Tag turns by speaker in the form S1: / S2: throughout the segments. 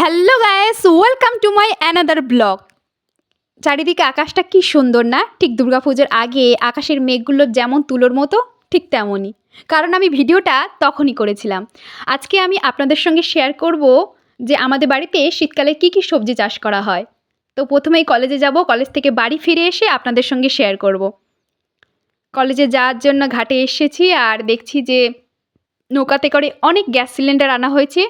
S1: Hello guys, welcome to my another blog. চারিদিকে আকাশটা কি সুন্দর না? ঠিক দুর্গাপুজোর আগে আকাশের মেঘগুলো যেমন তুলোর মতো, ঠিক তেমনই। কারণ আমি ভিডিওটা তখনই করেছিলাম। আজকে আমি আপনাদের সঙ্গে শেয়ার করব যে আমাদের বাড়িতে শীতকালে কি কি সবজি চাষ করা হয়। তো প্রথমেই কলেজে যাব, কলেজ থেকে বাড়ি ফিরে এসে আপনাদের সঙ্গে শেয়ার করব। কলেজে যাওয়ার জন্য ঘাটে এসেছি আর দেখছি যে নৌকাতে করে অনেক গ্যাস সিলিন্ডার আনা হয়েছে,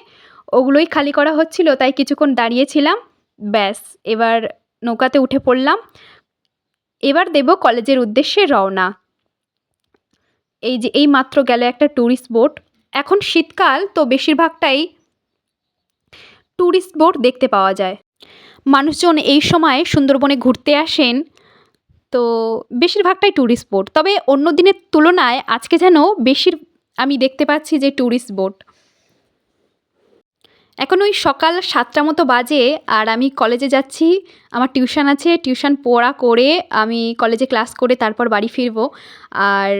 S1: ওগুলোই খালি করা হচ্ছিল, তাই কিছুক্ষণ দাঁড়িয়েছিলাম। ব্যাস, এবার নৌকাতে উঠে পড়লাম। এবার দেব কলেজের উদ্দেশ্যে রওনা। এই যে এই মাত্র গেল একটা ট্যুরিস্ট বোট। এখন শীতকাল, তো বেশিরভাগটাই ট্যুরিস্ট বোট দেখতে পাওয়া যায়। মানুষজন এই সময় সুন্দরবনে ঘুরতে আসেন, তো বেশিরভাগটাই ট্যুরিস্ট বোট। তবে অন্য দিনের তুলনায় আজকে যেন আমি দেখতে পাচ্ছি যে ট্যুরিস্ট বোট। এখন ওই সকাল ৭টা মতো বাজে আর আমি কলেজে যাচ্ছি। আমার টিউশন আছে, টিউশন পড়া করে আমি কলেজে ক্লাস করে তারপর বাড়ি ফিরবো। আর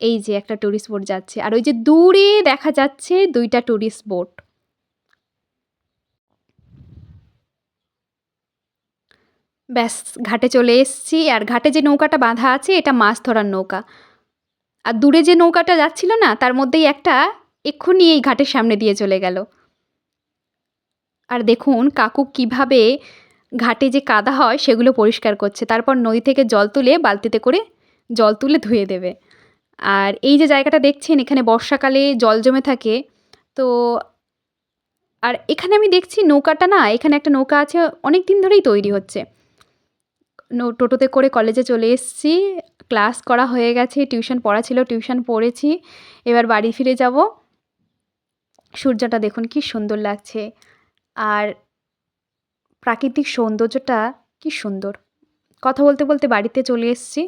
S1: এই যে একটা ট্যুরিস্ট বোট যাচ্ছে, আর ওই যে দূরে দেখা যাচ্ছে ২টা ট্যুরিস্ট বোট। ব্যাস, ঘাটে চলে এসেছি। আর ঘাটে যে নৌকাটা বাঁধা আছে এটা মাছ ধরার নৌকা। আর দূরে যে নৌকাটা যাচ্ছিল না, তার মধ্যেই একটা এক্ষুনি এই ঘাটের সামনে দিয়ে চলে গেল। আর দেখুন কাকু কিভাবে ঘাটে যে কাদা হয় সেগুলো পরিষ্কার করছে, তারপর নদী থেকে জল তুলে বালতিতে করে জল তুলে ধুয়ে দেবে। আর এই যে জায়গাটা দেখছেন, এখানে বর্ষাকালে জল জমে থাকে। তো আর এখানে আমি দেখছি নৌকাটা না, এখানে একটা নৌকা আছে, অনেক দিন ধরেই তৈরি হচ্ছে। টোটোতে করে কলেজে চলে এসেছি। ক্লাস করা হয়ে গেছে, টিউশন পড়া ছিল, টিউশন পড়েছি। এবার বাড়ি ফিরে যাব। সূর্যটা দেখুন কি সুন্দর লাগছে, আর প্রাকৃতিক সৌন্দর্যটা কি সুন্দর। কথা বলতে বলতে বাড়িতে চলে এসেছি।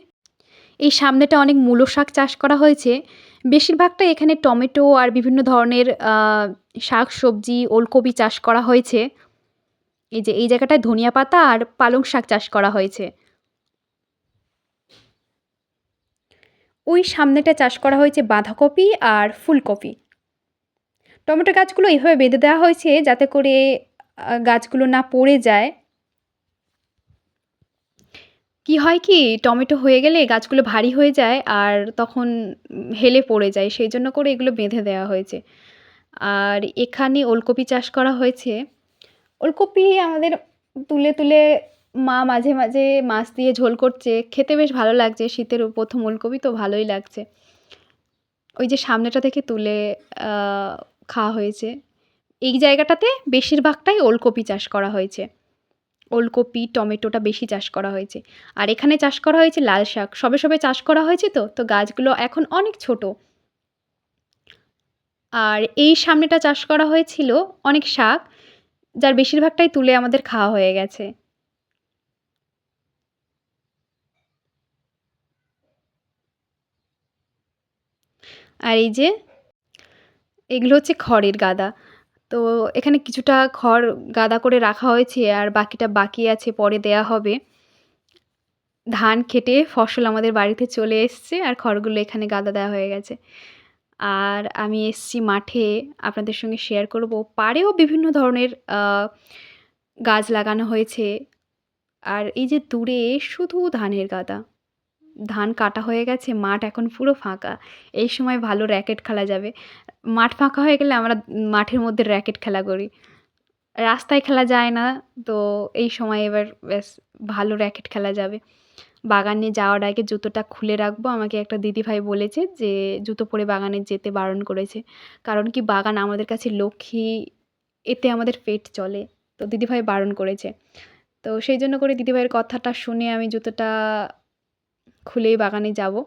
S1: এই সামনেটা অনেক মূলো শাক চাষ করা হয়েছে। বেশিরভাগটা এখানে টমেটো আর বিভিন্ন ধরনের শাক সবজি, ওলকপি চাষ করা হয়েছে। এই যে এই জায়গাটায় ধনিয়া পাতা আর পালং শাক চাষ করা হয়েছে। ওই সামনেটা চাষ করা হয়েছে বাঁধাকপি আর ফুলকপি। টমেটো গাছগুলো এভাবে বেঁধে দেওয়া হয়েছে যাতে করে গাছগুলো না পড়ে যায়। কি হয় কি, টমেটো হয়ে গেলে গাছগুলো ভারী হয়ে যায় আর তখন হেলে পড়ে যায়। সেইজন্য করে এগুলো বেঁধে দেওয়া হয়েছে। আর এখানে ওলকপি চাষ করা হয়েছে। ওলকপি আমাদের তুলে তুলে মা মাঝে মাঝে মাছ দিয়ে ঝোল করছে। খেতে বেশ ভালো লাগছে। শীতের ১ম ওলকপি তো ভালোই লাগছে। ওই যে সামনেটা থেকে তুলে আ খাওয়া হয়েছে। এই জায়গাটাতে বেশিরভাগটাই ওলকপি চাষ করা হয়েছে। ওলকপি, টমেটোটা বেশি চাষ করা হয়েছে। আর এখানে চাষ করা হয়েছে লাল শাক। সবে সবে চাষ করা হয়েছে তো গাছগুলো এখন অনেক ছোট। আর এই সামনেটা চাষ করা হয়েছিল অনেক শাক, যার বেশিরভাগটাই তুলে আমাদের খাওয়া হয়ে গেছে। আর এই যে এগুলো হচ্ছে খড়ের গাদা। তো এখানে কিছুটা খড় গাদা করে রাখা হয়েছে আর বাকিটা বাকি আছে, পরে দেয়া হবে। ধান খেটে ফসল আমাদের বাড়িতে চলে এসছে আর খড়গুলো এখানে গাদা দেওয়া হয়ে গেছে। আর আমি এসছি মাঠে, আপনাদের সঙ্গে শেয়ার করব। পাড়েও বিভিন্ন ধরনের গাছ লাগানো হয়েছে। আর এই যে দূরে শুধু ধানের গাদা। ধান কাটা হয়ে গেছে, মাঠ এখন পুরো ফাঁকা। এই সময় ভালো র‍্যাকেট খেলা যাবে। মাঠ ফাঁকা হয়ে গেলে আমরা মাঠের মধ্যে র‍্যাকেট খেলা করি। রাস্তায় খেলা যায় না, তো এই সময় এবার ব্যাস ভালো র‍্যাকেট খেলা যাবে। বাগানে যাওয়ার আগে জুতোটা খুলে রাখবো। আমাকে একটা দিদিভাই বলেছে যে জুতো পরে বাগানে যেতে বারণ করেছে। কারণ কি, বাগান আমাদের কাছে লক্ষ্মী, এতে আমাদের পেট চলে। তো দিদিভাই বারণ করেছে। তো সেইজন্য করে দিদিভাইয়ের কথাটা শুনে আমি জুতোটা খুলেই বাগানে যাবো।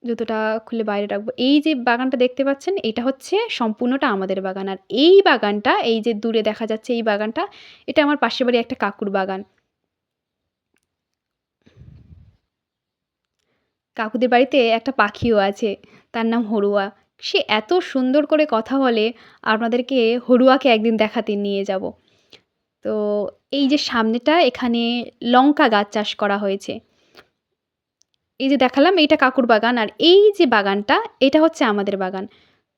S1: জুতোটা খুলে বাইরে রাখবো। এই যে বাগানটা দেখতে পাচ্ছেন, এটা হচ্ছে সম্পূর্ণটা আমাদের বাগান। আর এই বাগানটা, এই যে দূরে দেখা যাচ্ছে এই বাগানটা, এটা আমার পাশের বাড়ির একটা কাকুর বাগান। কাকুদের বাড়িতে একটা পাখিও আছে, তার নাম হড়ুয়া। সে এত সুন্দর করে কথা বলে, আপনাদেরকে হড়ুয়াকে একদিন দেখাতে নিয়ে যাব। তো এই যে সামনেটা, এখানে লঙ্কা গাছ চাষ করা হয়েছে। এই যে দেখালাম এইটা কাকুর বাগান, আর এই যে বাগানটা এটা হচ্ছে আমাদের বাগান।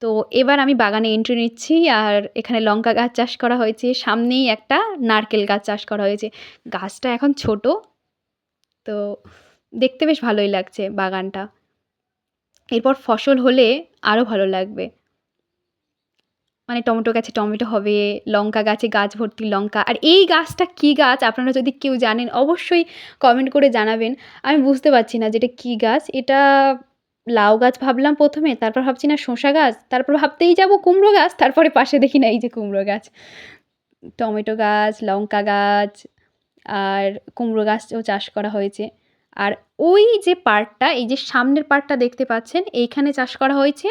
S1: তো তো এবার আমি বাগানে এন্ট্রি নিচ্ছি আর এখানে লঙ্কা গাছ চাষ করা হয়েছে। সামনেই একটা নারকেল গাছ চাষ করা হয়েছে। গাছটা এখন ছোট, তো দেখতে বেশ ভালোই লাগছে বাগানটা। এরপর ফসল হলে আরও ভালো লাগবে। মানে টমেটো গাছে টমেটো হবে, লঙ্কা গাছে গাছ ভর্তি লঙ্কা। আর এই গাছটা কী গাছ আপনারা যদি কেউ জানেন অবশ্যই কমেন্ট করে জানাবেন। আমি বুঝতে পারছি না যে এটা কী গাছ। এটা লাউ গাছ ভাবলাম ১ম এ, তারপর ভাবছি না শসা গাছ, তারপর ভাবতেই যাবো কুমড়ো গাছ, তারপরে পাশে দেখি না এই যে কুমড়ো গাছ। টমেটো গাছ, লঙ্কা গাছ আর কুমড়ো গাছও চাষ করা হয়েছে। আর ওই যে পার্টটা, এই যে সামনের পার্টটা দেখতে পাচ্ছেন, এইখানে চাষ করা হয়েছে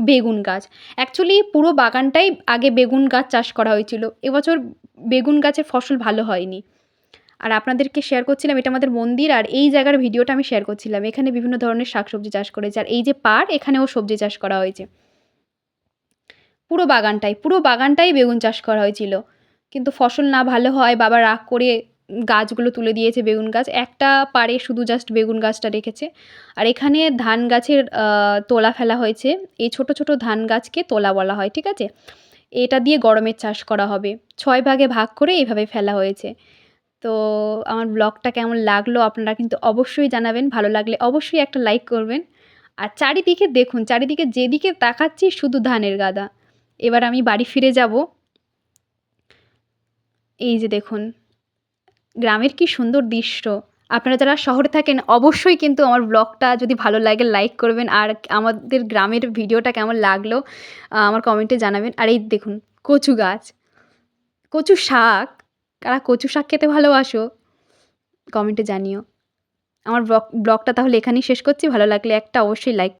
S1: বেগুন গাছ। অ্যাকচুয়ালি পুরো বাগানটাই আগে বেগুন গাছ চাষ করা হয়েছিল। এবছর বেগুন গাছের ফসল ভালো হয়নি। আর আপনাদেরকে শেয়ার করছিলাম এটা আমাদের মন্দির, আর এই জায়গার ভিডিওটা আমি শেয়ার করছিলাম। এখানে বিভিন্ন ধরনের শাকসবজি চাষ করেছে। আর এই যে পাড়, এখানেও সবজি চাষ করা হয়েছে। পুরো বাগানটাই বেগুন চাষ করা হয়েছিল। কিন্তু ফসল না ভালো হওয়ায় বাবা রাগ করে গাছগুলো তুলে দিয়েছে বেগুন গাছ। একটা পাড়ে শুধু জাস্ট বেগুন গাছটা রেখেছে। আর এখানে ধান গাছের তোলা ফেলা হয়েছে। এই ছোট, ছোট ধান গাছকে তোলা বলা হয়, ঠিক আছে? এটা দিয়ে গরমের চাষ করা হবে। ৬ ভাগে ভাগ করে এভাবে ফেলা হয়েছে। তো আমার ব্লগটা কেমন লাগলো আপনারা কিন্তু অবশ্যই জানাবেন। ভালো লাগলে অবশ্যই একটা লাইক করবেন। আর চারিদিকে দেখুন, চারিদিকে যেদিকে তাকাচ্ছি শুধু ধানের গাদা। এবার আমি বাড়ি ফিরে যাব। এই যে দেখুন, গ্রামের কি সুন্দর দৃশ্য। আপনারা যারা শহরে থাকেন অবশ্যই কিন্তু আমার ব্লগটা যদি ভালো লাগে লাইক করবেন। আর আমাদের গ্রামের ভিডিওটা কেমন লাগলো আমার কমেন্টে জানাবেন। আর এই দেখুন কচু গাছ, কচু শাক। কারা কচু শাক খেতে ভালোবাসো? কমেন্টে জানিও। আমার ব্লগটা তাহলে এখানেই শেষ করছি। ভালো লাগলে একটা অবশ্যই লাইক